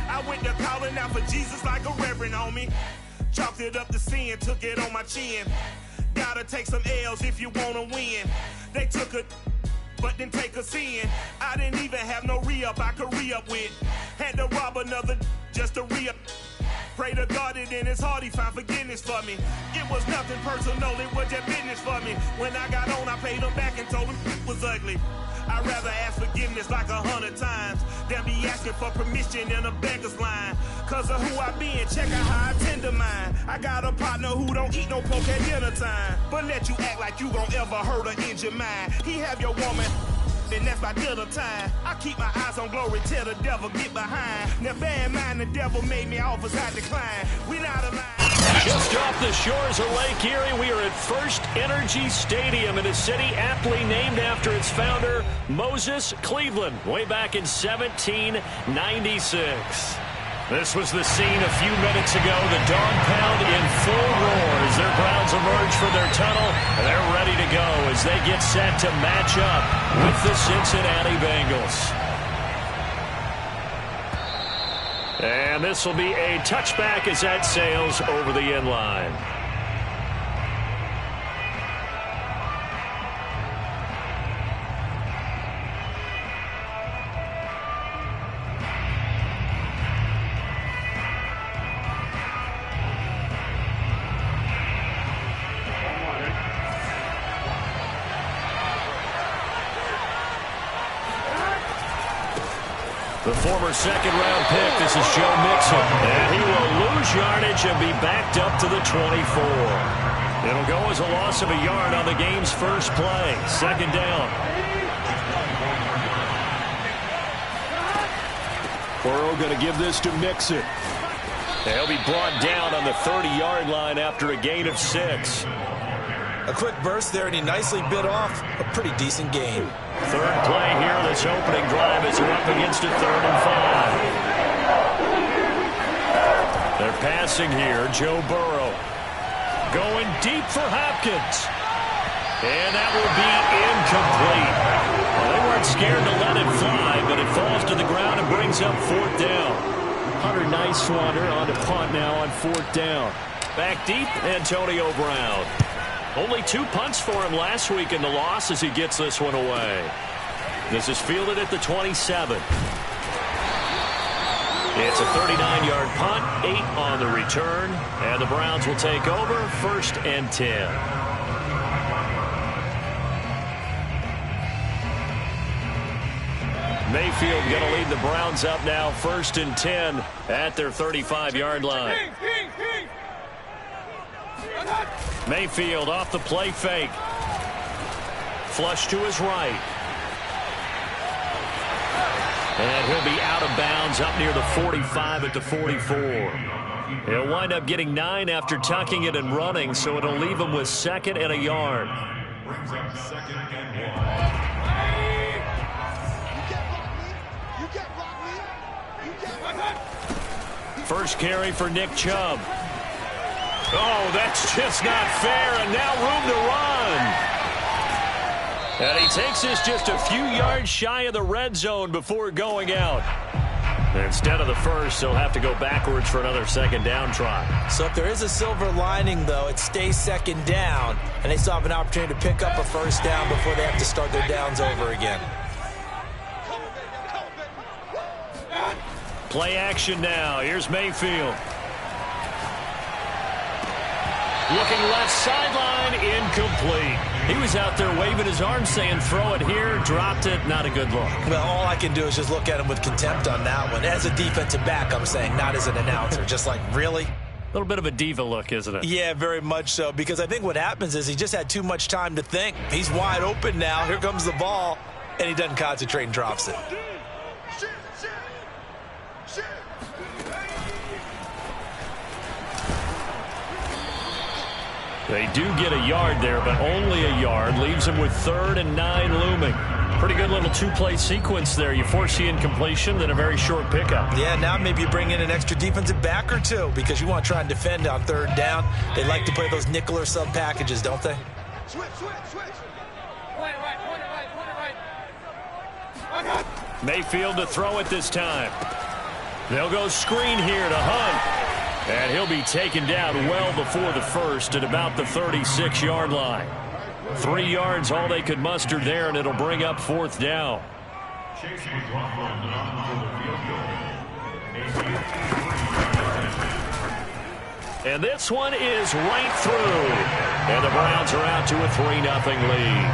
I went to calling out for Jesus like a reverend on me. Chalked it up to sin, took it on my chin. Gotta take some L's if you wanna win. They took a but didn't take a sin. I didn't even have no re-up I could re-up with. Had to rob another just to re-up. Pray to God that in his heart he found forgiveness for me. It was nothing personal, it was just business for me. When I got on, I paid him back and told him it was ugly. I'd rather ask forgiveness like 100 times than be asking for permission in a beggar's line. Cause of who I been, check out how I tend to mine. I got a partner who don't eat no pork at dinner time, but let you act like you gon' ever hurt or injure mine. He have your woman, and that's by dinner time. I keep my eyes on glory till the devil get behind. Now bear in mind the devil made me offers I decline. We not aligned. Just off the shores of Lake Erie, we are at First Energy Stadium in a city aptly named after its founder, Moses Cleveland, way back in 1796. This was the scene a few minutes ago. The dog pound in full roar as their Browns emerge from their tunnel. They're ready to go as they get set to match up with the Cincinnati Bengals. And this will be a touchback as that sails over the end line. The former second-round pick, this is Joe Mixon. And he will lose yardage and be backed up to the 24. It'll go as a loss of a yard on the game's first play. Second down. Burrow going to give this to Mixon. He'll be brought down on the 30-yard line after a gain of 6. A quick burst there, and he nicely bit off a pretty decent gain. Third play here, this opening drive as they're up against a 3rd and 5. They're passing here, Joe Burrow. Going deep for Hopkins. And that will be incomplete. Well, they weren't scared to let it fly, but it falls to the ground and brings up 4th down. Hunter Nicewander on the punt now on 4th down. Back deep, Antonio Brown. Only 2 punts for him last week in the loss as he gets this one away. This is fielded at the 27. It's a 39-yard punt, 8 on the return, and the Browns will take over 1st and 10. Mayfield going to lead the Browns up now 1st and 10 at their 35-yard line. Mayfield off the play fake. Flush to his right. And he'll be out of bounds up near the 45 at the 44. He'll wind up getting 9 after tucking it and running, so it'll leave him with 2nd and a yard. Brings up 2nd and 1. First carry for Nick Chubb. Oh, that's just not fair, and now room to run. And he takes this just a few yards shy of the red zone before going out. Instead of the first, he'll have to go backwards for another 2nd down try. So if there is a silver lining, though, it stays 2nd down, and they still have an opportunity to pick up a 1st down before they have to start their downs over again. Play action now. Here's Mayfield. Looking left sideline, incomplete. He was out there waving his arms saying, throw it here, dropped it, not a good look. Well, all I can do is just look at him with contempt on that one. As a defensive back, I'm saying, not as an announcer. Just like, really? A little bit of a diva look, isn't it? Yeah, very much so, because I think what happens is he just had too much time to think. He's wide open now. Here comes the ball, and he doesn't concentrate and drops it. They do get a yard there, but only a yard. Leaves them with 3rd and 9 looming. Pretty good little 2-play sequence there. You force the incompletion, then a very short pickup. Yeah, now maybe you bring in an extra defensive back or 2 because you want to try and defend on 3rd down. They like to play those nickel or sub packages, don't they? Switch. Point it right. Mayfield to throw it this time. They'll go screen here to Hunt. And he'll be taken down well before the first at about the 36-yard line. 3 yards all they could muster there, and it'll bring up 4th down. And this one is right through. And the Browns are out to a 3-0 lead.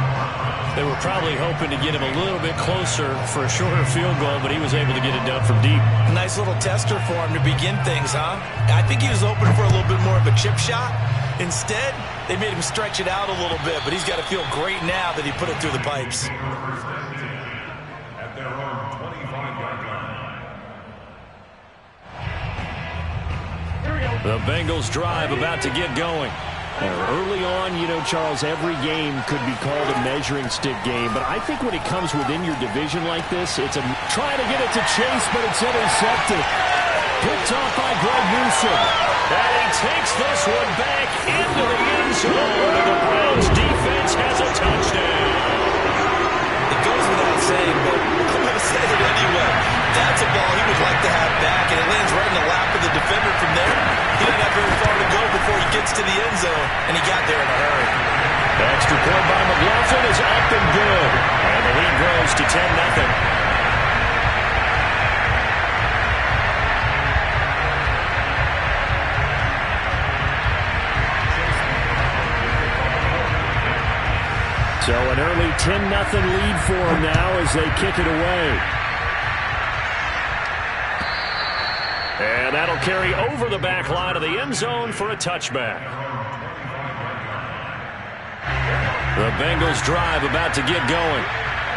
They were probably hoping to get him a little bit closer for a shorter field goal, but he was able to get it done from deep. Nice little tester for him to begin things, huh? I think he was open for a little bit more of a chip shot. Instead, they made him stretch it out a little bit, but he's got to feel great now that he put it through the pipes. At their own 25-yard line. The Bengals drive about to get going. Early on, you know, Charles, every game could be called a measuring stick game. But I think when it comes within your division like this, it's a try to get it to Chase, but it's intercepted. Picked off by Greg Newsom. And he takes this one back into the end zone. And the Browns defense has a touchdown. It goes without saying, but I'm going to say it anyway. That's a ball he would like to have back, and it lands right in the lap of the defender from there. He didn't have very far to go before he gets to the end zone, and he got there in a hurry. The extra point by McLaughlin is up and good. And the lead grows to 10-0. So an early 10-0 lead for them now as they kick it away. And that'll carry over the back line of the end zone for a touchback. The Bengals drive about to get going.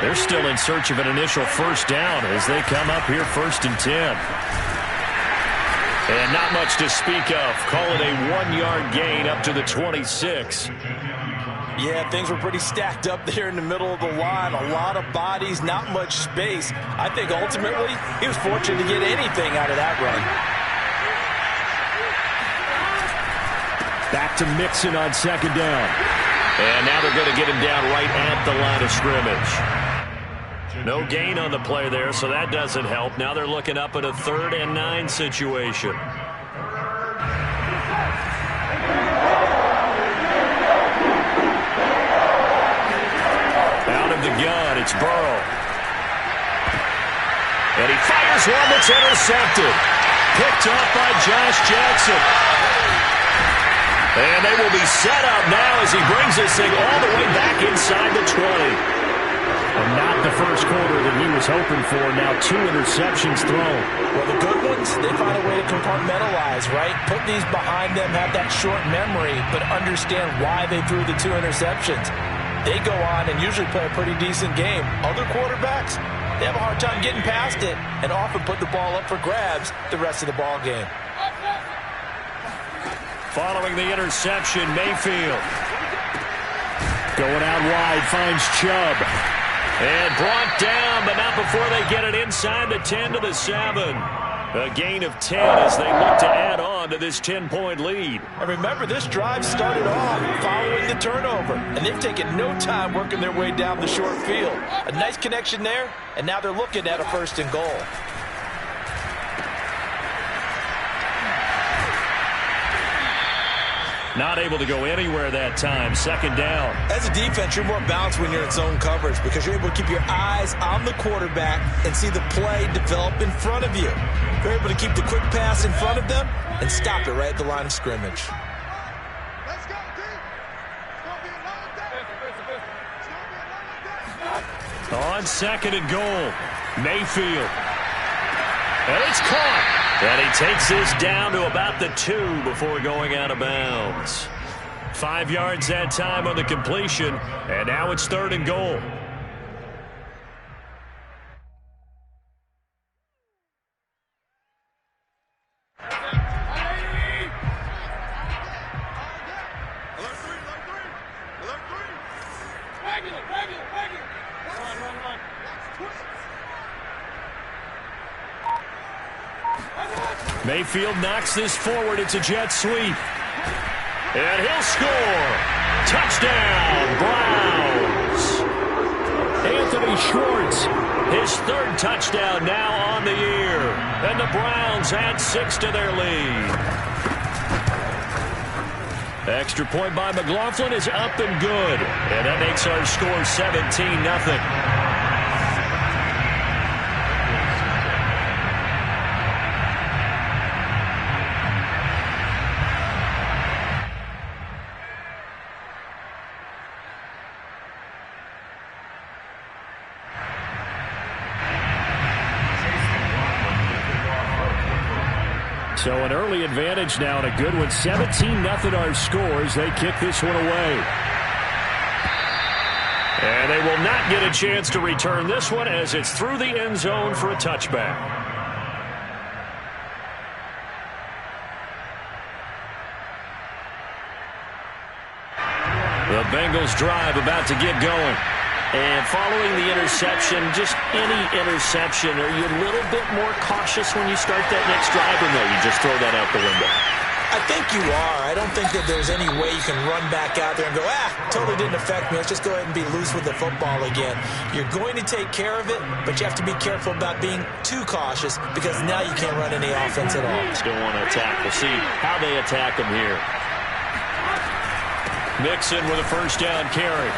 They're still in search of an initial first down as they come up here 1st and 10. And not much to speak of. Call it a 1-yard gain up to the 26. Yeah, things were pretty stacked up there in the middle of the line. A lot of bodies, not much space. I think ultimately he was fortunate to get anything out of that run. Back to Mixon on 2nd down. And now they're going to get him down right at the line of scrimmage. No gain on the play there, so that doesn't help. Now they're looking up at a 3rd and 9 situation. Out of the gun, it's Burrow. And he fires one that's intercepted. Picked up by Josh Jackson. And they will be set up now as he brings this thing all the way back inside the 20. And not the first quarter that he was hoping for. Now 2 interceptions thrown. Well, the good ones, they find a way to compartmentalize, right? Put these behind them, have that short memory, but understand why they threw the 2 interceptions. They go on and usually play a pretty decent game. Other quarterbacks, they have a hard time getting past it and often put the ball up for grabs the rest of the ball game. Following the interception, Mayfield. Going out wide, finds Chubb. And brought down, but not before they get it inside the 10 to the 7. A gain of 10 as they look to add on to this 10-point lead. And remember, this drive started off following the turnover, and they've taken no time working their way down the short field. A nice connection there, and now they're looking at a 1st and goal. Not able to go anywhere that time. 2nd down. As a defense, you're more balanced when you're in zone coverage because you're able to keep your eyes on the quarterback and see the play develop in front of you. You're able to keep the quick pass in front of them and stop it right at the line of scrimmage. Let's go, team. It's going to be a long day. It's going to be a long day. On 2nd and goal, Mayfield. And it's caught. And he takes this down to about the 2 before going out of bounds. 5 yards that time on the completion. And now it's 3rd and goal. Mayfield knocks this forward. It's a jet sweep. And he'll score. Touchdown, Browns. Anthony Jimmy Schwartz. His third touchdown now on the year. And the Browns add 6 to their lead. Extra point by McLaughlin is up and good. And that makes our score 17-0. So an early advantage now and a good one. 17-0 our scores. They kick this one away. And they will not get a chance to return this one as it's through the end zone for a touchback. The Bengals drive about to get going. And following the interception, just any interception, are you a little bit more cautious when you start that next drive, or no, you just throw that out the window? I think you are. I don't think that there's any way you can run back out there and go, totally didn't affect me. Let's just go ahead and be loose with the football again. You're going to take care of it, but you have to be careful about being too cautious because now you can't run any offense at all. Still want to attack. We'll see how they attack them here. Mixon with a first down carry.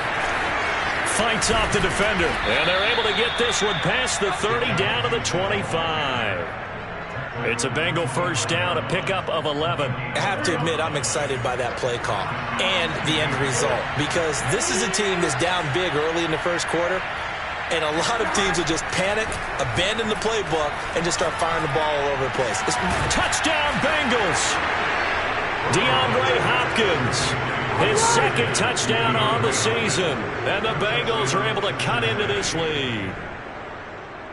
Fights off the defender. And they're able to get this one past the 30 down to the 25. It's a Bengal first down, a pickup of 11. I have to admit, I'm excited by that play call and the end result because this is a team that's down big early in the first quarter, and a lot of teams will just panic, abandon the playbook, and just start firing the ball all over the place. Touchdown, Bengals! DeAndre Hopkins. His second touchdown on the season. And the Bengals are able to cut into this lead.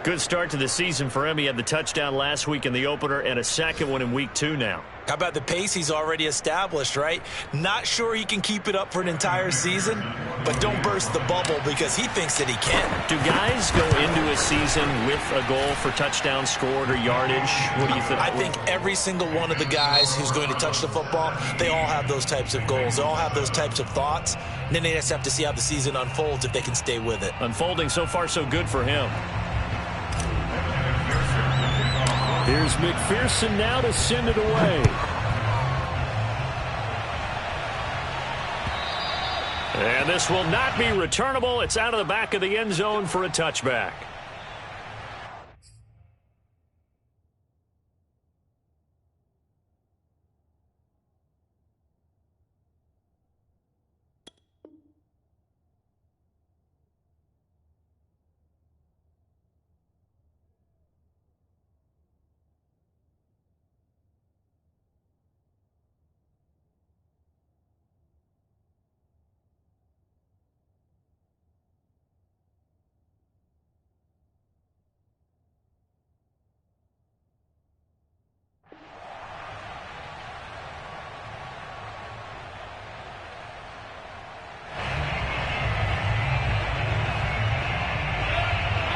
Good start to the season for him. He had the touchdown last week in the opener and a second one in week 2 now. How about the pace he's already established, right? Not sure he can keep it up for an entire season, but don't burst the bubble because he thinks that he can. Do guys go into a season with a goal for touchdown scored or yardage? What do you think? I think every single one of the guys who's going to touch the football, they all have those types of goals. They all have those types of thoughts. And then they just have to see how the season unfolds if they can stay with it. Unfolding so far so good for him. Here's McPherson now to send it away. And this will not be returnable. It's out of the back of the end zone for a touchback.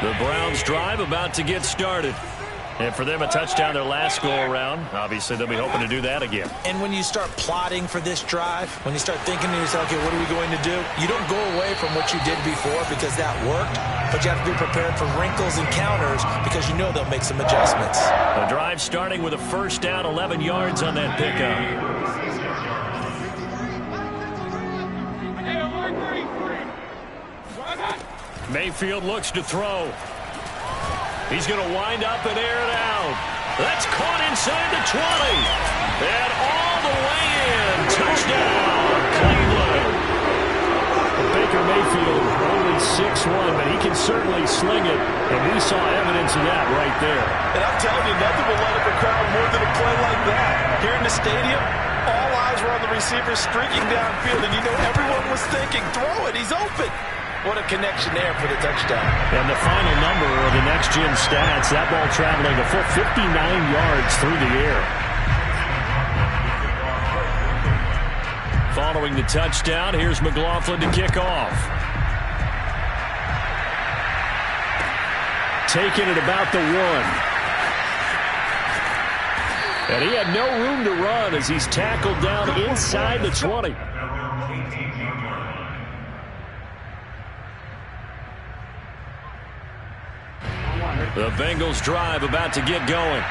The Browns drive about to get started. And for them, a touchdown their last go-around. Obviously, they'll be hoping to do that again. And when you start plotting for this drive, when you start thinking to yourself, okay, what are we going to do? You don't go away from what you did before because that worked, but you have to be prepared for wrinkles and counters because you know they'll make some adjustments. The drive starting with a first down, 11 yards on that pickup. Mayfield looks to throw. He's going to wind up and air it out. That's caught inside the 20. And all the way in. Touchdown, Cleveland. Baker Mayfield only 6'1", but he can certainly sling it. And we saw evidence of that right there. And I'm telling you, nothing will light up a crowd more than a play like that. Here in the stadium, all eyes were on the receiver streaking downfield. And you know everyone was thinking, throw it, he's open. What a connection there for the touchdown. And the final number of the next-gen stats, that ball traveling a full 59 yards through the air. Following the touchdown, here's McLaughlin to kick off. Taking it about the 1. And he had no room to run as he's tackled down inside the 20. The Bengals drive about to get going.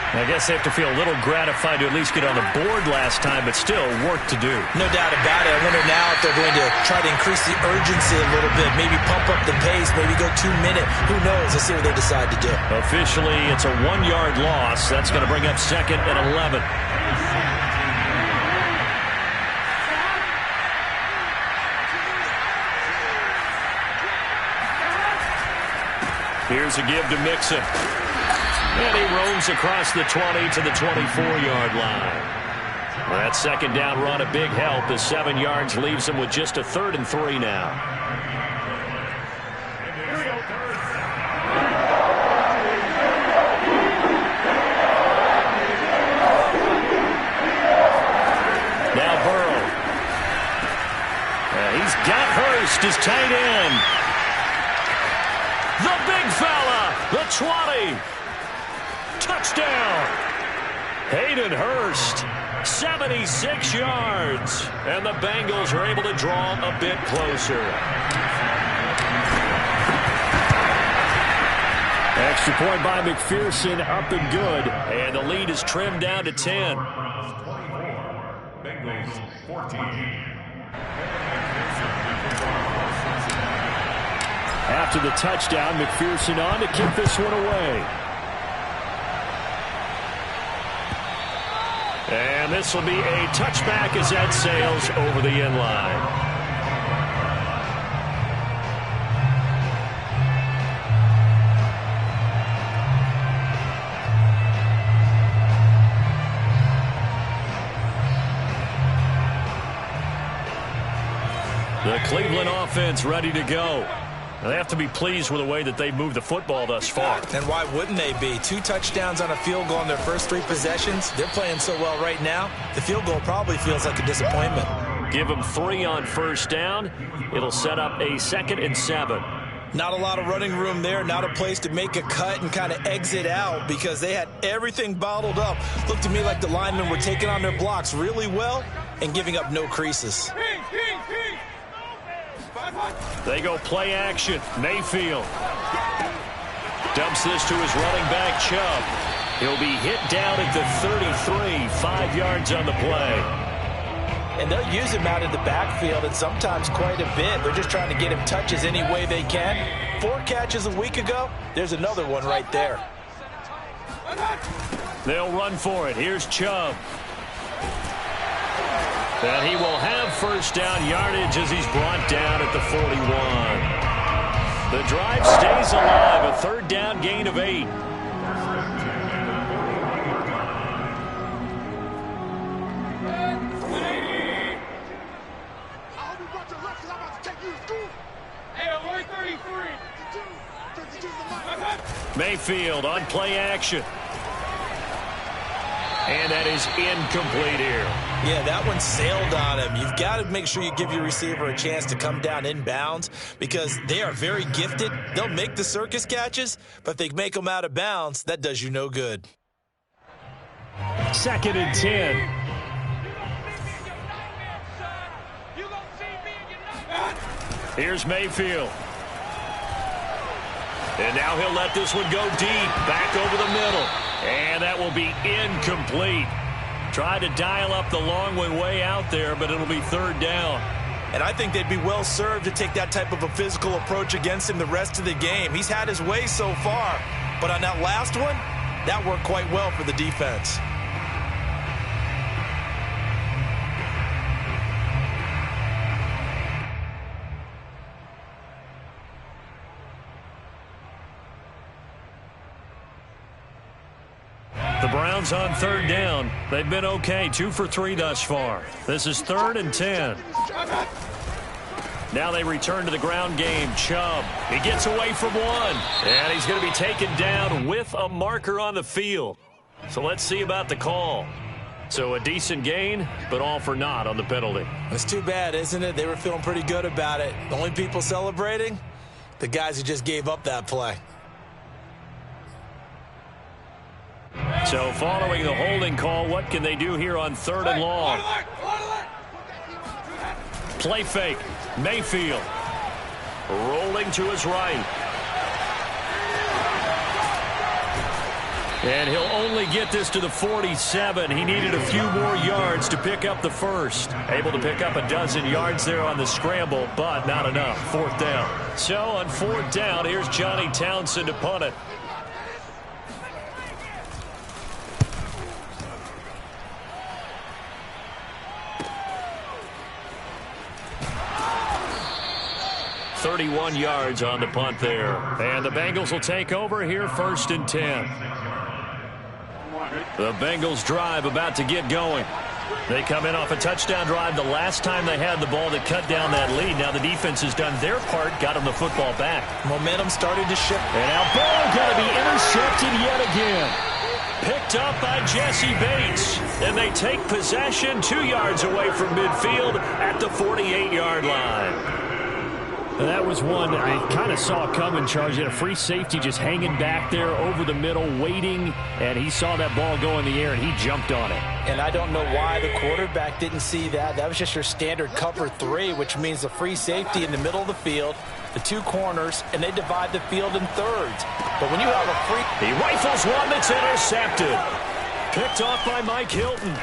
I guess they have to feel a little gratified to at least get on the board last time, but still work to do. No doubt about it. I wonder now if they're going to try to increase the urgency a little bit, maybe pump up the pace, maybe go 2 minute. Who knows? Let's see what they decide to do. Officially, it's a 1-yard loss. That's going to bring up 2nd and 11. Here's a give to Mixon. And he roams across the 20 to the 24-yard line. That second down run a big help as 7 yards leaves him with just a 3rd and 3 now. Now Burrow. He's got Hurst, his tight end. The big fella, the 20. Touchdown. Hayden Hurst, 76 yards. And the Bengals are able to draw a bit closer. Extra point by McPherson, up and good. And the lead is trimmed down to 10. Bengals 14. After the touchdown, McPherson on to kick this one away. And this will be a touchback as that sails over the end line. The Cleveland offense ready to go. They have to be pleased with the way that they've moved the football thus far. And why wouldn't they be? 2 touchdowns on a field goal in their first 3 possessions. They're playing so well right now, the field goal probably feels like a disappointment. Give them 3 on first down. It'll set up a 2nd and 7. Not a lot of running room there, not a place to make a cut and kind of exit out because they had everything bottled up. Looked to me like the linemen were taking on their blocks really well and giving up no creases. They go play action. Mayfield dumps this to his running back, Chubb. He'll be hit down at the 33, 5 yards on the play. And they'll use him out in the backfield and sometimes quite a bit. They're just trying to get him touches any way they can. 4 catches a week ago. There's another one right there. They'll run for it. Here's Chubb. And he will have first down yardage as he's brought down at the 41. The drive stays alive. A 3rd down gain of 8. Mayfield on play action. And that is incomplete here. Yeah, that one sailed on him. You've got to make sure you give your receiver a chance to come down inbounds because they are very gifted. They'll make the circus catches, but if they make them out of bounds, that does you no good. 2nd and 10. Here's Mayfield. And now he'll let this one go deep, back over the middle. And that will be incomplete. Tried to dial up the long one way out there, but it'll be 3rd down. And I think they'd be well served to take that type of a physical approach against him the rest of the game. He's had his way so far, but on that last one, that worked quite well for the defense. The Browns on 3rd down. They've been okay, 2 for 3 thus far. This is 3rd and 10. Now they return to the ground game. Chubb, he gets away from one. And he's going to be taken down with a marker on the field. So let's see about the call. So a decent gain, but all for naught on the penalty. It's too bad, isn't it? They were feeling pretty good about it. The only people celebrating, the guys who just gave up that play. So following the holding call, what can they do here on 3rd and long? Play fake. Mayfield rolling to his right. And he'll only get this to the 47. He needed a few more yards to pick up the first. Able to pick up a dozen yards there on the scramble, but not enough. Fourth down. So on fourth down, here's Johnny Townsend to punt it. .31 yards on the punt there. And the Bengals will take over here, 1st and 10. The Bengals drive about to get going. They come in off a touchdown drive the last time they had the ball that cut down that lead. Now the defense has done their part, got them the football back. Momentum started to shift. And now ball going to be intercepted yet again. Picked up by Jesse Bates. And they take possession 2 yards away from midfield at the 48-yard line. That was one I kind of saw coming, Charles. He had a free safety just hanging back there over the middle, waiting, and he saw that ball go in the air, and he jumped on it. And I don't know why the quarterback didn't see that. That was just your standard cover 3, which means the free safety in the middle of the field, the 2 corners, and they divide the field in thirds. But when you have a free... He rifles one that's intercepted. Picked off by Mike Hilton.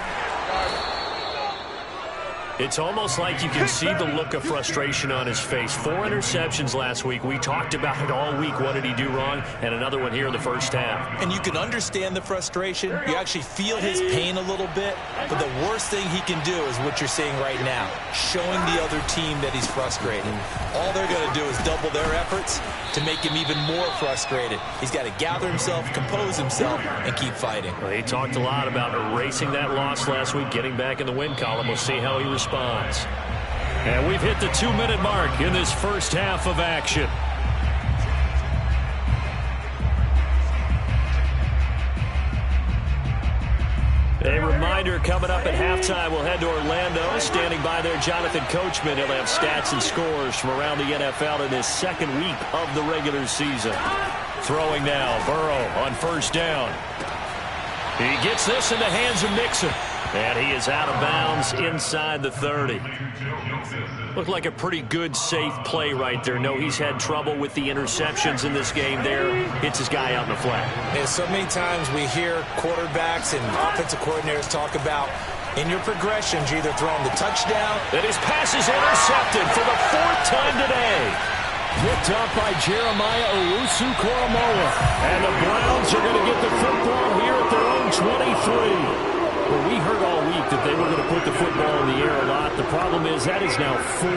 It's almost like you can see the look of frustration on his face. 4 interceptions last week. We talked about it all week. What did he do wrong? And another one here in the first half. And you can understand the frustration. You actually feel his pain a little bit. But the worst thing he can do is what you're seeing right now, showing the other team that he's frustrated. All they're going to do is double their efforts to make him even more frustrated. He's got to gather himself, compose himself, and keep fighting. Well, he talked a lot about erasing that loss last week, getting back in the win column. We'll see how he responds. And we've hit the 2-minute mark in this first half of action. A reminder, coming up at halftime, we'll head to Orlando. Standing by there, Jonathan Coachman. He'll have stats and scores from around the NFL in his second week of the regular season. Throwing now, Burrow on first down. He gets this in the hands of Mixon. And he is out of bounds inside the 30. Looked like a pretty good, safe play right there. No, he's had trouble with the interceptions in this game there. Hits his guy out in the flat. And so many times we hear quarterbacks and offensive coordinators talk about in your progressions, you're either throwing the touchdown. And his pass is intercepted for the 4th time today. Picked up by Jeremiah Owusu-Koramoah. And the Browns are going to get the football here at their own 23. Well, we heard all week that they were going to put the football in the air a lot. The problem is that is now 4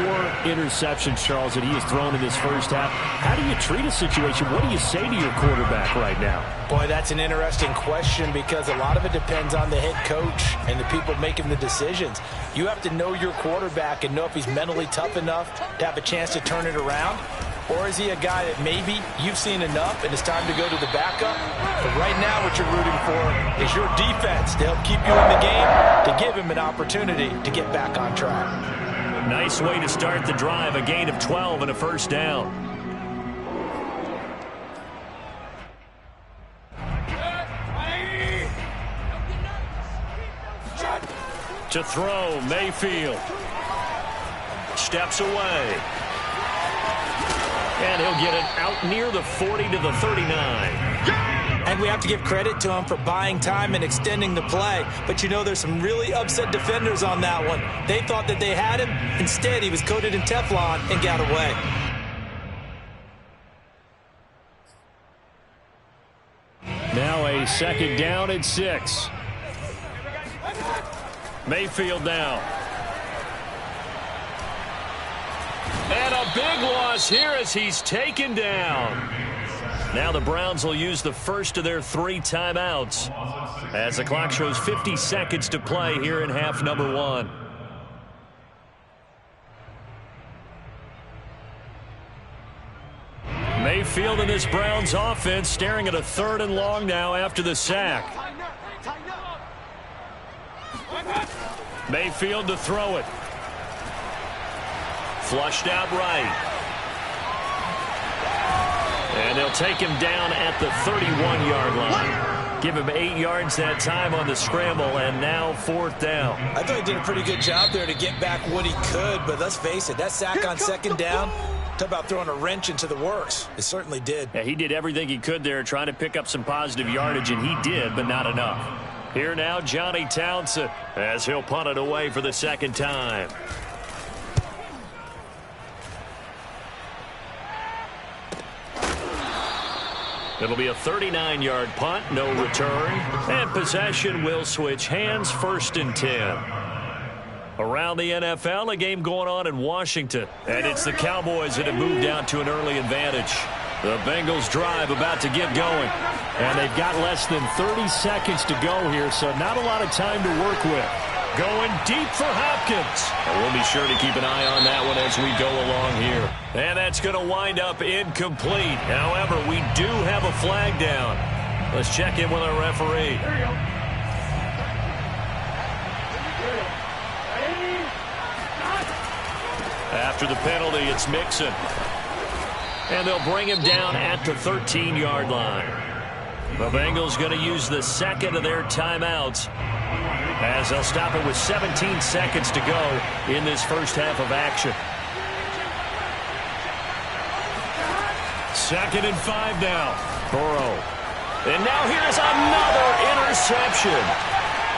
interceptions, Charles, that he has thrown in this first half. How do you treat a situation? What do you say to your quarterback right now? Boy, that's an interesting question because a lot of it depends on the head coach and the people making the decisions. You have to know your quarterback and know if he's mentally tough enough to have a chance to turn it around. Or is he a guy that maybe you've seen enough and it's time to go to the backup? But right now what you're rooting for is your defense to help keep you in the game, to give him an opportunity to get back on track. Nice way to start the drive, a gain of 12 and a first down. To throw, Mayfield. Steps away. And he'll get it out near the 40 to the 39. And we have to give credit to him for buying time and extending the play. But you know, there's some really upset defenders on that one. They thought that they had him. Instead, he was coated in Teflon and got away. Now a 2nd down and 6. Mayfield now. And a big loss here as he's taken down. Now the Browns will use the first of their 3 timeouts as the clock shows 50 seconds to play here in half number 1. Mayfield and this Browns offense staring at a 3rd and long now after the sack. Mayfield to throw it. Flushed out right. And they'll take him down at the 31-yard line. Give him 8 yards that time on the scramble, and now 4th down. I thought he did a pretty good job there to get back what he could, but let's face it, that sack on 2nd down, Talk about throwing a wrench into the works. It certainly did. Yeah, he did everything he could there trying to pick up some positive yardage, and he did, but not enough. Here now, Johnny Townsend, as he'll punt it away for the second time. It'll be a 39-yard punt, no return, and possession will switch hands, 1st and 10. Around the NFL, a game going on in Washington, and it's the Cowboys that have moved out to an early advantage. The Bengals drive about to get going, and they've got less than 30 seconds to go here, so not a lot of time to work with. Going deep for Hopkins. And we'll be sure to keep an eye on that one as we go along here. And that's going to wind up incomplete. However, we do have a flag down. Let's check in with our referee. After the penalty, it's Mixon. And they'll bring him down at the 13-yard line. The Bengals going to use the second of their timeouts as they'll stop it with 17 seconds to go in this first half of action. 2nd and 5 now. Burrow. And now here's another interception.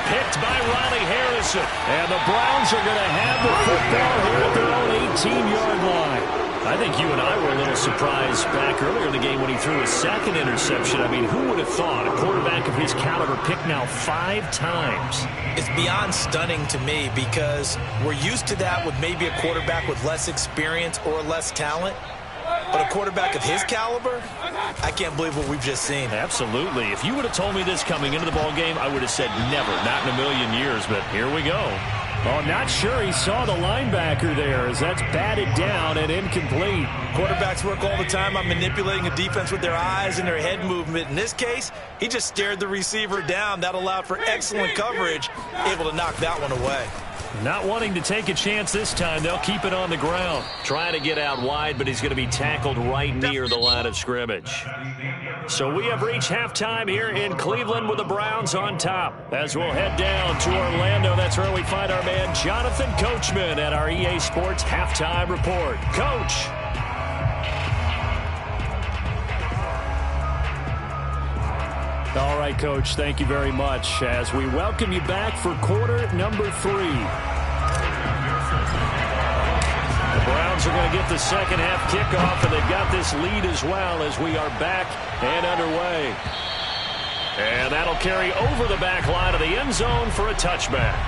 Picked by Riley Harrison. And the Browns are going to have the football here at their own 18-yard line. I think you and I were a little surprised back earlier in the game when he threw his second interception. I mean, who would have thought a quarterback of his caliber picked now 5 times? It's beyond stunning to me because we're used to that with maybe a quarterback with less experience or less talent. But a quarterback of his caliber, I can't believe what we've just seen. Absolutely. If you would have told me this coming into the ball game, I would have said never, not in a million years. But here we go. Oh, not sure he saw the linebacker there as that's batted down and incomplete. Quarterbacks work all the time on manipulating a defense with their eyes and their head movement. In this case, he just stared the receiver down. That allowed for excellent coverage, able to knock that one away. Not wanting to take a chance this time. They'll keep it on the ground. Trying to get out wide, but he's going to be tackled right near the line of scrimmage. So we have reached halftime here in Cleveland with the Browns on top. As we'll head down to Orlando, that's where we find our man Jonathan Coachman at our EA Sports Halftime Report. Coach. All right, Coach, thank you very much as we welcome you back for quarter number 3. The Browns are going to get the second half kickoff, and they've got this lead as well as we are back and underway. And that'll carry over the back line of the end zone for a touchback.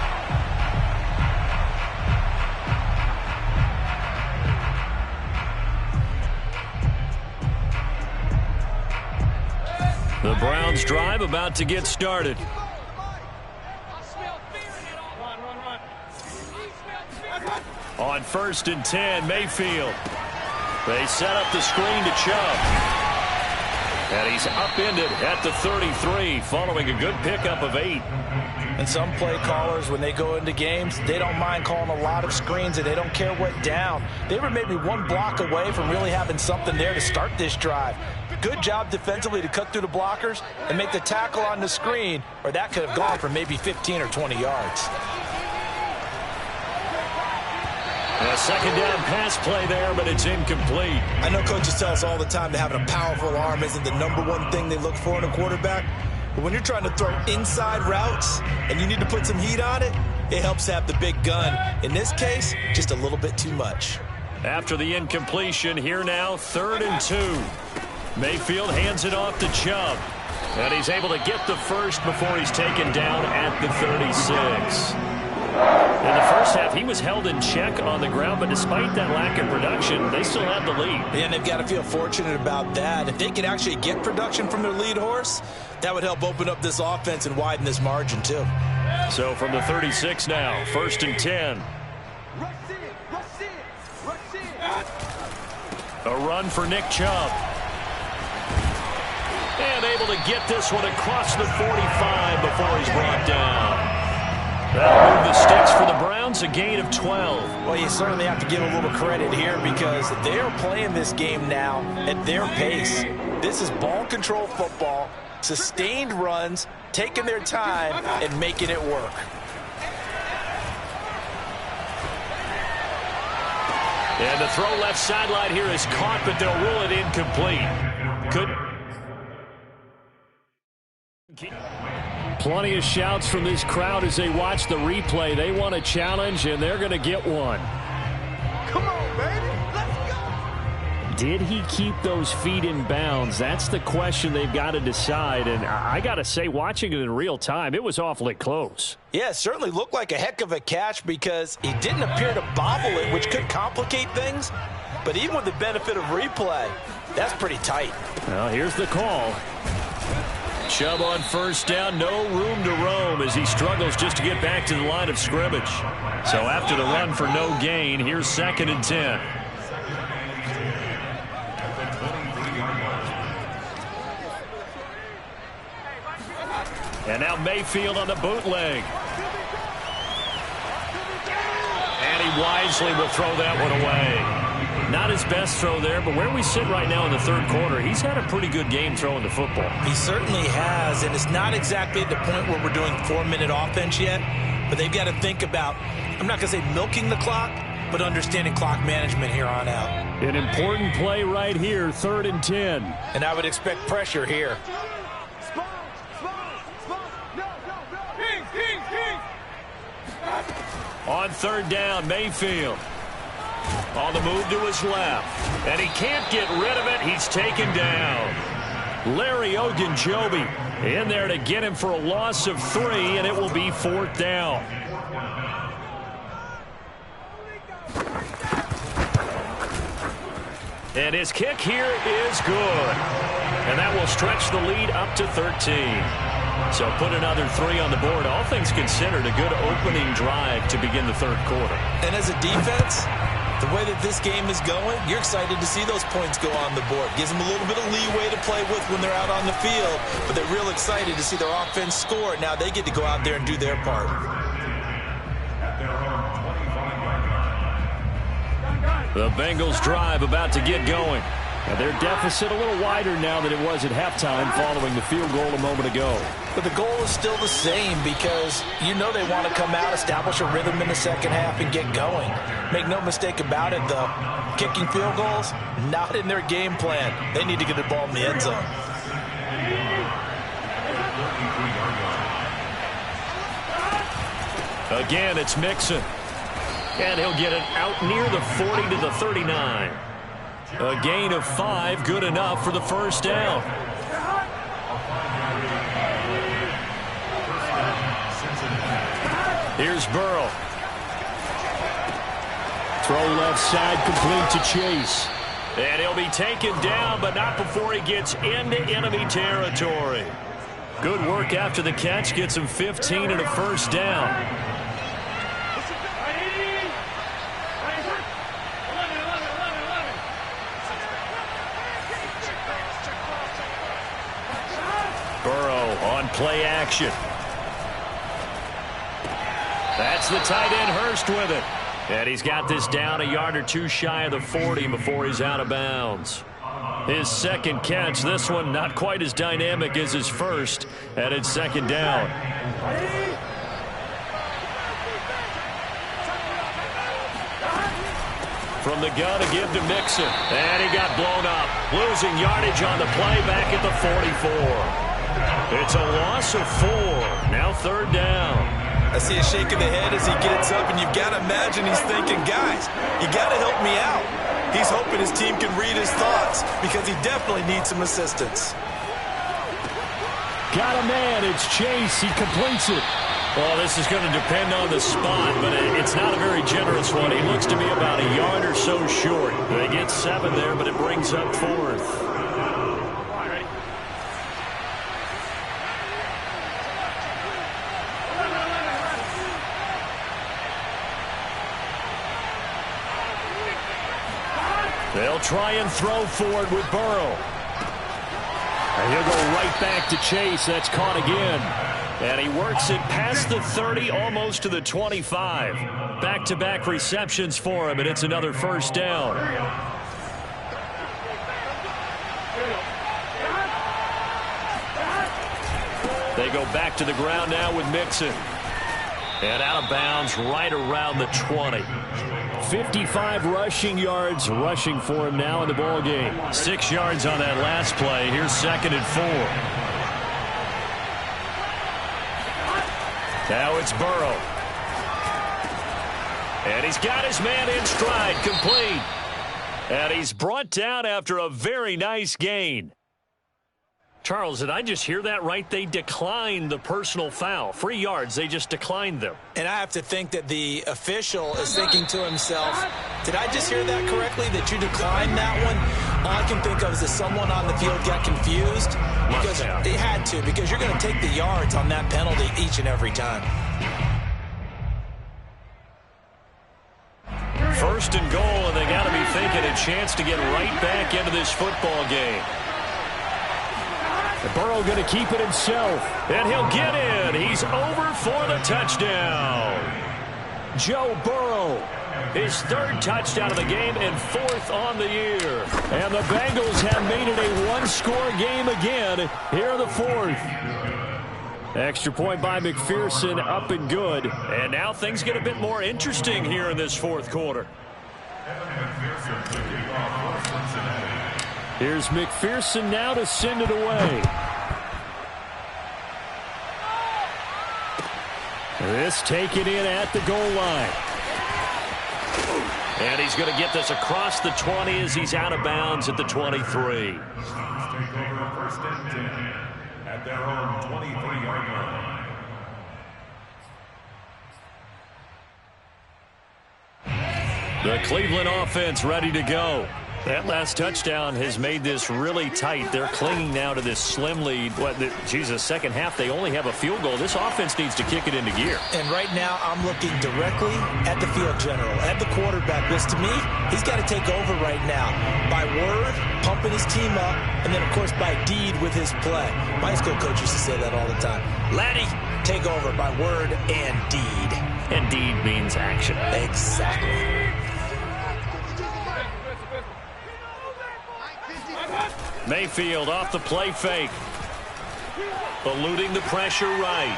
The Browns drive about to get started. On 1st and 10, Mayfield. They set up the screen to Chubb. And he's upended at the 33 following a good pickup of 8. And some play callers, when they go into games, they don't mind calling a lot of screens and they don't care what down. They were maybe one block away from really having something there to start this drive. Good job defensively to cut through the blockers and make the tackle on the screen, or that could have gone for maybe 15 or 20 yards. A second down pass play there, but it's incomplete. I know coaches tell us all the time that having a powerful arm isn't the #1 thing they look for in a quarterback. But when you're trying to throw inside routes and you need to put some heat on it, it helps have the big gun. In this case, just a little bit too much. After the incompletion, here now, 3rd and 2. Mayfield hands it off to Chubb. And he's able to get the first before he's taken down at the 36. In the first half, he was held in check on the ground, but despite that lack of production, they still have the lead. And they've got to feel fortunate about that. If they could actually get production from their lead horse, that would help open up this offense and widen this margin, too. So from the 36 now, 1st and 10. A run for Nick Chubb. And able to get this one across the 45 before he's brought down. That'll move the sticks for the Browns, a gain of 12. Well, you certainly have to give a little credit here because they're playing this game now at their pace. This is ball control football, sustained runs, taking their time, and making it work. And the throw left sideline here is caught, but they'll rule it incomplete. Plenty of shouts from this crowd as they watch the replay. They want a challenge, and they're going to get one. Come on, baby. Let's go. Did he keep those feet in bounds? That's the question they've got to decide. And I got to say, watching it in real time, it was awfully close. Yeah, it certainly looked like a heck of a catch because he didn't appear to bobble it, which could complicate things. But even with the benefit of replay, that's pretty tight. Well, here's the call. Chubb on first down, no room to roam as he struggles just to get back to the line of scrimmage. So after the run for no gain, here's 2nd and 10. And now Mayfield on the bootleg. And he wisely will throw that one away. Not his best throw there, but where we sit right now in the third quarter, he's had a pretty good game throwing the football. He certainly has, and it's not exactly at the point where we're doing 4-minute offense yet, but they've got to think about, I'm not going to say milking the clock, but understanding clock management here on out. An important play right here, 3rd and 10. And I would expect pressure here. On 3rd down, Mayfield. On the move to his left. And he can't get rid of it. He's taken down. Larry Ogunjobi in there to get him for a loss of 3, and it will be 4th down. And his kick here is good. And that will stretch the lead up to 13. So put another 3 on the board. All things considered, a good opening drive to begin the third quarter. And as a defense, the way that this game is going, you're excited to see those points go on the board. Gives them a little bit of leeway to play with when they're out on the field, but they're real excited to see their offense score. Now they get to go out there and do their part. The Bengals drive about to get going. Now their deficit a little wider now than it was at halftime following the field goal a moment ago. But the goal is still the same because you know they want to come out, establish a rhythm in the second half, and get going. Make no mistake about it, though. Kicking field goals, not in their game plan. They need to get the ball in the end zone. Again, it's Mixon. And he'll get it out near the 40 to the 39. A gain of 5, good enough for the first down. Here's Burrow. Throw left side, complete to Chase. And he'll be taken down, but not before he gets into enemy territory. Good work after the catch, gets him 15 and a first down. Play action. That's the tight end Hurst with it. And he's got this down a yard or 2 shy of the 40 before he's out of bounds. His second catch, this one not quite as dynamic as his first, and it's 2nd down. From the gun to give to Mixon. And he got blown up. Losing yardage on the play back at the 44. It's a loss of 4. Now 3rd down. I see a shake of the head as he gets up, and you've got to imagine he's thinking, guys, you got to help me out. He's hoping his team can read his thoughts because he definitely needs some assistance. Got a man. It's Chase. He completes it. Well, this is going to depend on the spot, but it's not a very generous one. He looks to be about a yard or so short. They get 7 there, but it brings up 4th. They'll try and throw forward with Burrow. And he'll go right back to Chase. That's caught again. And he works it past the 30, almost to the 25. Back-to-back receptions for him, and it's another first down. They go back to the ground now with Mixon. And out of bounds right around the 20. 55 rushing yards rushing for him now in the ball game. 6 yards on that last play. Here's 2nd and 4. Now it's Burrow. And he's got his man in stride, complete. And he's brought down after a very nice gain. Charles, did I just hear that right? They declined the personal foul. 3 yards, they just declined them. And I have to think that the official is thinking to himself, did I just hear that correctly, that you declined that one? All I can think of is that someone on the field got confused. Because they had to, because you're going to take the yards on that penalty each and every time. 1st and goal, and they got to be thinking a chance to get right back into this football game. Burrow going to keep it himself. And he'll get in. He's over for the touchdown. Joe Burrow. His 3rd touchdown of the game and 4th on the year. And the Bengals have made it a one-score game again here in the 4th. Extra point by McPherson, up and good. And now things get a bit more interesting here in this 4th quarter. Here's McPherson now to send it away. This taken in at the goal line. And he's going to get this across the 20 as he's out of bounds at the 23. Take over 1st and 10 at their own 23-yard line. The Cleveland offense ready to go. That last touchdown has made this really tight. They're clinging now to this slim lead. Second half, they only have a field goal. This offense needs to kick it into gear. And right now, I'm looking directly at the field general, at the quarterback, because to me, he's got to take over right now. By word, pumping his team up, and then, of course, by deed with his play. My high school coach used to say that all the time. Laddie, take over by word and deed. And deed means action. Exactly. Mayfield off the play fake. Eluding the pressure right.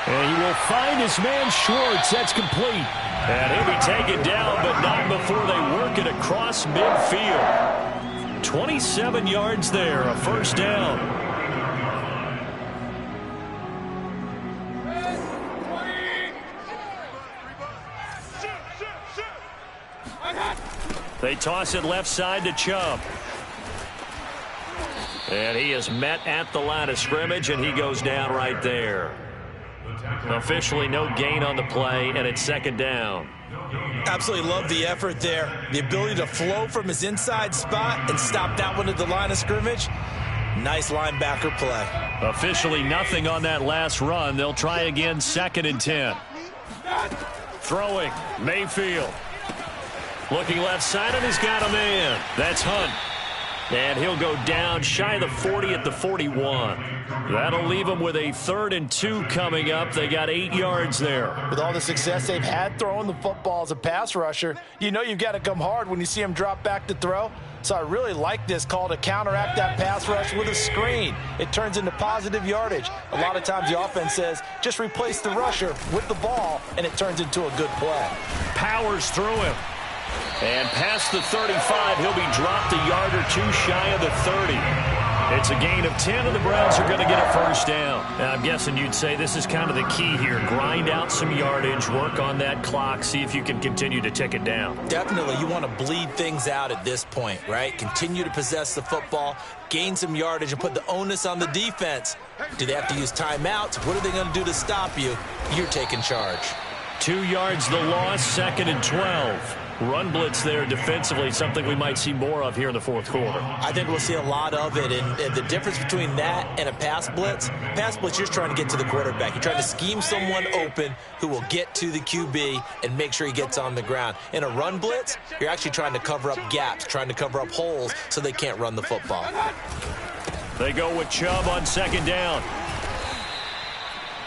And he will find his man Schwartz. That's complete. And he'll be taken down, but not before they work it across midfield. 27 yards there, a 1st down. They toss it left side to Chubb. And he is met at the line of scrimmage, and he goes down right there. Officially no gain on the play, and it's 2nd down. Absolutely love the effort there. The ability to flow from his inside spot and stop that one at the line of scrimmage. Nice linebacker play. Officially nothing on that last run. They'll try again, 2nd and 10. Throwing, Mayfield. Looking left side, and he's got a man. That's Hunt. And he'll go down shy of the 40 at the 41. That'll leave them with a 3rd and 2 coming up. They got 8 yards there. With all the success they've had throwing the football as a pass rusher, you know you've got to come hard when you see him drop back to throw. So I really like this call to counteract that pass rush with a screen. It turns into positive yardage. A lot of times the offense says, just replace the rusher with the ball, and it turns into a good play. Powers through him. And past the 35, he'll be dropped a yard or 2 shy of the 30. It's a gain of 10, and the Browns are going to get a 1st down. Now, I'm guessing you'd say this is kind of the key here. Grind out some yardage, work on that clock, see if you can continue to tick it down. Definitely. You want to bleed things out at this point, right? Continue to possess the football, gain some yardage, and put the onus on the defense. Do they have to use timeouts? What are they going to do to stop you? You're taking charge. 2 yards the loss, 2nd and 12. Run blitz there defensively, something we might see more of here in the 4th quarter. I think we'll see a lot of it, and the difference between that and a pass blitz, you're just trying to get to the quarterback. You're trying to scheme someone open who will get to the QB and make sure he gets on the ground. In a run blitz, you're actually trying to cover up gaps, trying to cover up holes so they can't run the football. They go with Chubb on 2nd down.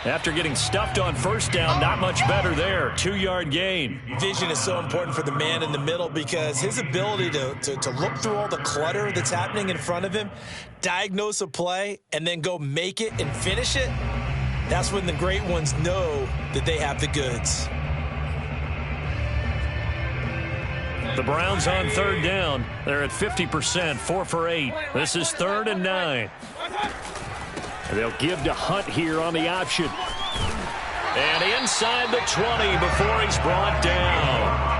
After getting stuffed on 1st down, not much better there. 2-yard gain. Vision is so important for the man in the middle because his ability to look through all the clutter that's happening in front of him, diagnose a play, and then go make it and finish it, That's when the great ones know that they have the goods. The Browns on third down. They're at 50%, 4 for 8. This is 3rd and 9. They'll give to Hunt here on the option. And inside the 20 before he's brought down.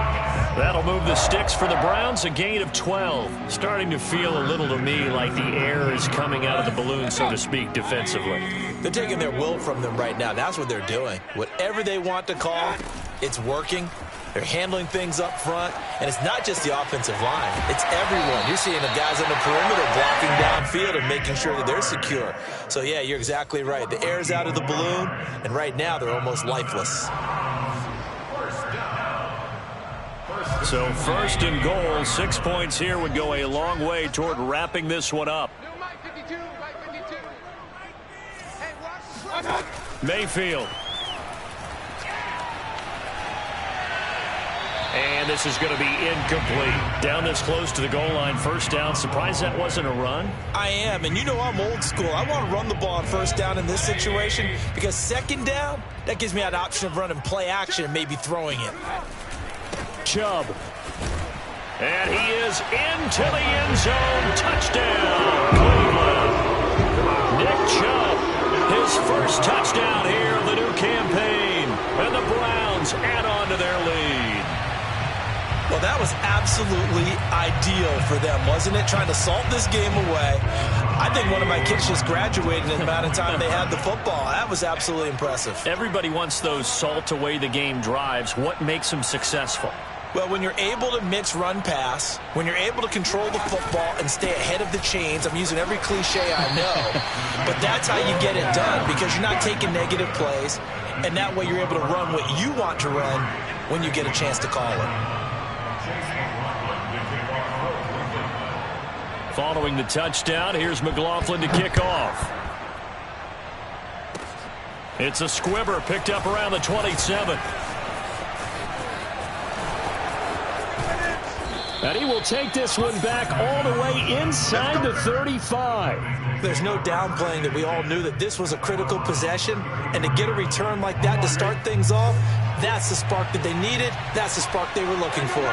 That'll move the sticks for the Browns, a gain of 12. Starting to feel a little to me like the air is coming out of the balloon, so to speak, defensively. They're taking their will from them right now. That's what they're doing. Whatever they want to call, it's working. They're handling things up front, and it's not just the offensive line. It's everyone. You're seeing the guys on the perimeter blocking downfield and making sure that they're secure. So, yeah, you're exactly right. The air's out of the balloon, and right now they're almost lifeless. So 1st and goal, 6 points here would go a long way toward wrapping this one up. Mayfield. And this is going to be incomplete. Down this close to the goal line, 1st down. Surprised that wasn't a run? I am, and you know I'm old school. I want to run the ball on 1st down in this situation because 2nd down, that gives me that option of running play action and maybe throwing it. Chubb. And he is into the end zone. Touchdown, Cleveland. Nick Chubb, his first touchdown here of the new campaign. And the Browns add on to their lead. Well, that was absolutely ideal for them, wasn't it? Trying to salt this game away. I think one of my kids just graduated in the amount of time they had the football. That was absolutely impressive. Everybody wants those salt away the game drives. What makes them successful? Well, when you're able to mix run-pass, when you're able to control the football and stay ahead of the chains, I'm using every cliche I know, but that's how you get it done because you're not taking negative plays, and that way you're able to run what you want to run when you get a chance to call it. Following the touchdown, here's McLaughlin to kick off. It's a squibber picked up around the 27. And he will take this one back all the way inside the 35. There's no downplaying that we all knew that this was a critical possession, and to get a return like that to start things off, that's the spark that they needed. That's the spark they were looking for.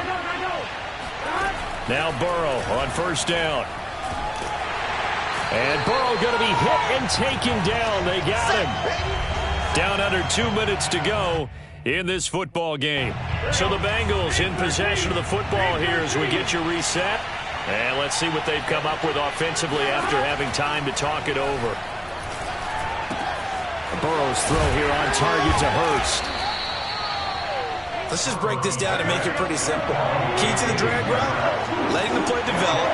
Now Burrow on 1st down. And Burrow going to be hit and taken down. They got him. Down under 2 minutes to go in this football game. So the Bengals in possession of the football here as we get your reset. And let's see what they've come up with offensively after having time to talk it over. Burrow's throw here on target to Hurst. Let's just break this down and make it pretty simple. Key to the drag route, letting the play develop,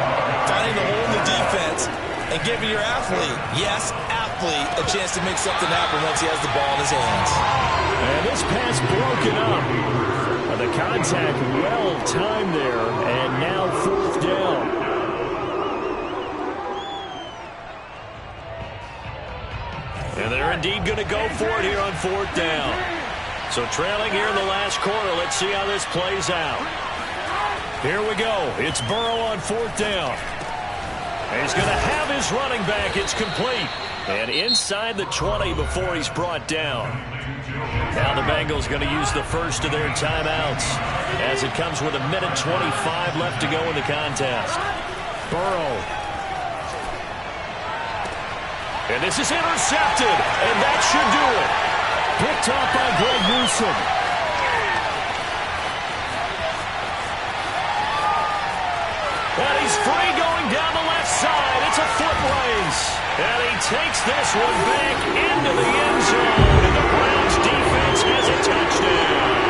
finding the hole in the defense, and giving your athlete, yes, athlete, a chance to make something happen once he has the ball in his hands. And this pass broken up. The contact well timed there, and now 4th down. And they're indeed going to go for it here on 4th down. So trailing here in the last quarter, let's see how this plays out. Here we go. It's Burrow on 4th down. And he's going to have his running back. It's complete. And inside the 20 before he's brought down. Now the Bengals going to use the first of their timeouts as it comes with 1:25 left to go in the contest. Burrow. And this is intercepted, and that should do it. Picked off by Greg Newsom. And he's free going down the left side. It's a foot race. And he takes this one back into the end zone. And the Browns defense has a touchdown.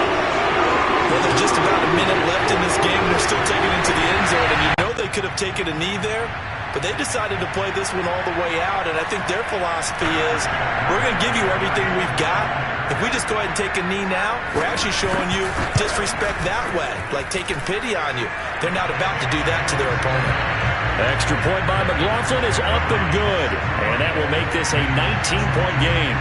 Well, there's just about a minute left in this game. They're still taking it to the end zone. And you know they could have taken a knee there. But they decided to play this one all the way out. And I think their philosophy is, we're going to give you everything we've got. If we just go ahead and take a knee now, we're actually showing you disrespect that way, like taking pity on you. They're not about to do that to their opponent. Extra point by McLaughlin is up and good. And that will make this a 19-point game.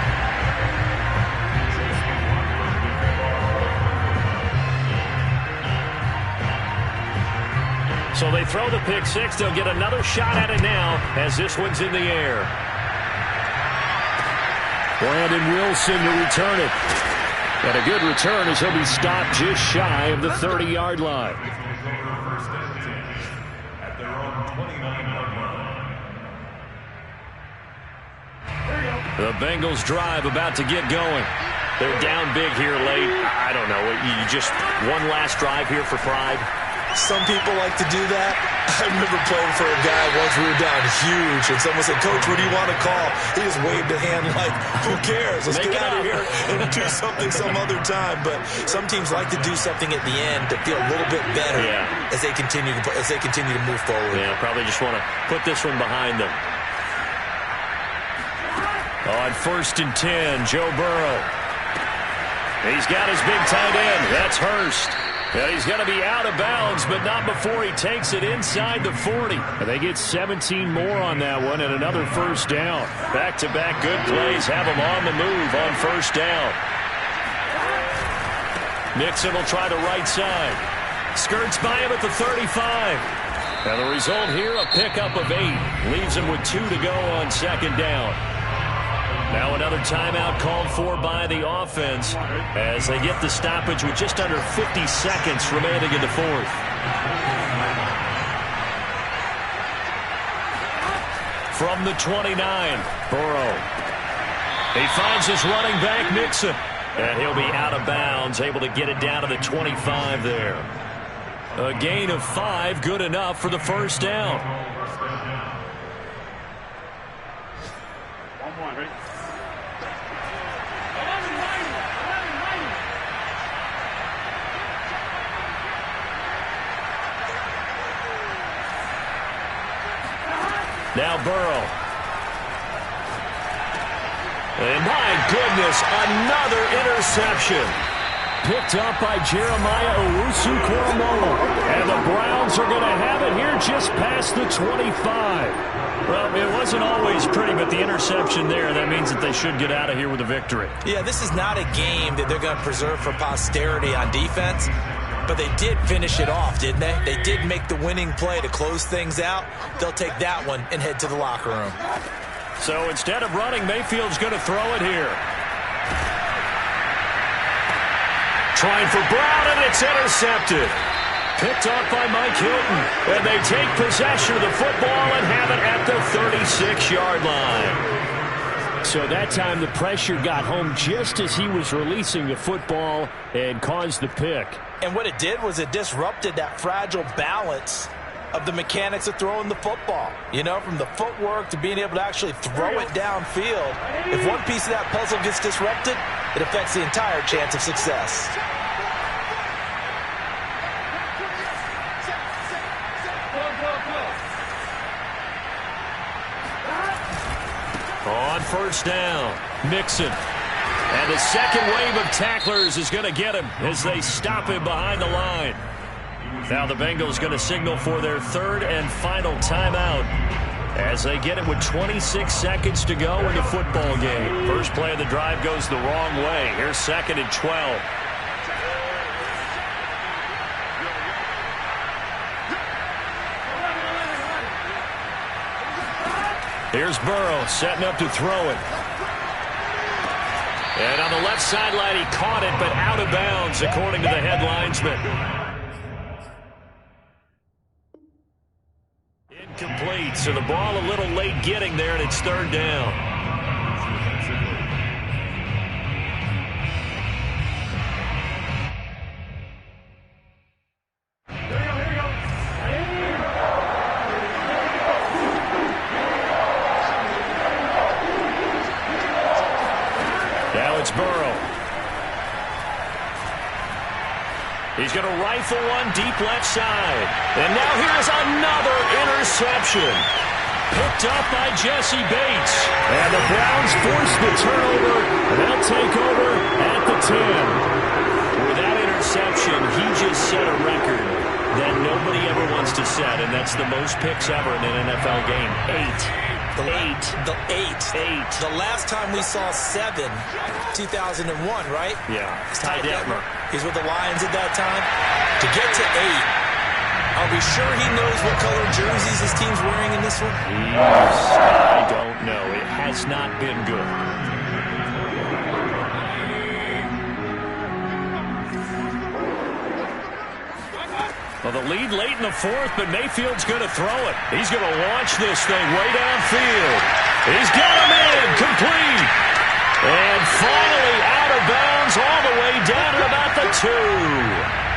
So they throw the pick six. They'll get another shot at it now as this one's in the air. Brandon Wilson to return it. And a good return as he'll be stopped just shy of the 30-yard line. At their own 29-yard line. The Bengals drive about to get going. They're down big here late. I don't know. You just one last drive here for pride. Some people like to do that. I remember playing for a guy once we were down huge, and someone said, "Coach, what do you want to call?" He just waved a hand like, "Who cares? Let's get out of here and do something some other time." But some teams like to do something at the end to feel a little bit better as they continue to move forward. Yeah, probably just want to put this one behind them. On 1st and 10, Joe Burrow. He's got his big tight end. That's Hurst. Yeah, he's going to be out of bounds, but not before he takes it inside the 40. And they get 17 more on that one and another first down. Back-to-back good plays have him on the move on first down. Mixon will try the right side. Skirts by him at the 35. And the result here, a pickup of 8. Leaves him with 2 to go on second down. Now another timeout called for by the offense as they get the stoppage with just under 50 seconds remaining in the fourth. From the 29, Burrow. He finds his running back, Mixon. And he'll be out of bounds, able to get it down to the 25 there. A gain of 5, good enough for the first down. Now Burrow. And my goodness, another interception. Picked up by Jeremiah Owusu-Koramoah. And the Browns are going to have it here just past the 25. Well, it wasn't always pretty, but the interception there, that means that they should get out of here with a victory. Yeah, this is not a game that they're going to preserve for posterity on defense. But they did finish it off, didn't they? They did make the winning play to close things out. They'll take that one and head to the locker room. So instead of running, Mayfield's going to throw it here. Trying for Brown, and it's intercepted. Picked up by Mike Hilton. And they take possession of the football and have it at the 36-yard line. So that time the pressure got home just as he was releasing the football and caused the pick. And what it did was it disrupted that fragile balance of the mechanics of throwing the football. You know, from the footwork to being able to actually throw it downfield. If one piece of that puzzle gets disrupted, it affects the entire chance of success. On first down, Mixon. And the second wave of tacklers is going to get him as they stop him behind the line. Now the Bengals going to signal for their third and final timeout as they get it with 26 seconds to go in the football game. First play of the drive goes the wrong way. Here's 2nd and 12. Here's Burrow setting up to throw it. And on the left sideline, he caught it, but out of bounds, according to the head linesman. Incomplete, so the ball a little late getting there, and it's third down. It's Burrow. He's going to rifle one deep left side. And now here's another interception. Picked up by Jesse Bates. And the Browns force the turnover. And they'll take over at the 10. With that interception, he just set a record that nobody ever wants to set, and that's the most picks ever in an NFL game. 8. The last time we saw 7, 2001, right? Yeah. Ty Detmer. He's with the Lions at that time. To get to 8, are we sure he knows what color jerseys his team's wearing in this one? I don't know. It has not been good. Well, the lead late in the fourth, but Mayfield's going to throw it. He's going to launch this thing way downfield. He's got him in, complete. And finally out of bounds all the way down at about the 2.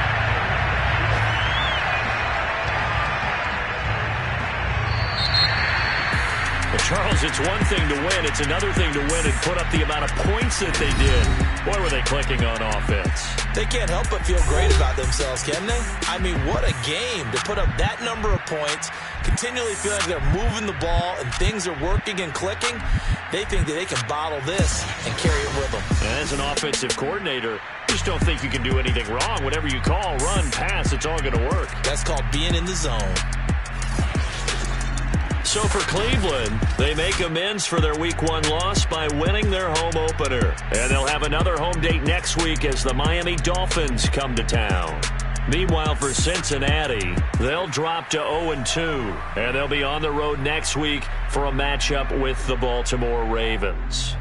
Charles, it's one thing to win. It's another thing to win and put up the amount of points that they did. Boy, were they clicking on offense. They can't help but feel great about themselves, can they? I mean, what a game to put up that number of points, continually feeling like they're moving the ball and things are working and clicking. They think that they can bottle this and carry it with them. And as an offensive coordinator, you just don't think you can do anything wrong. Whatever you call, run, pass, it's all going to work. That's called being in the zone. So for Cleveland, they make amends for their Week 1 loss by winning their home opener. And they'll have another home date next week as the Miami Dolphins come to town. Meanwhile, for Cincinnati, they'll drop to 0-2. And they'll be on the road next week for a matchup with the Baltimore Ravens.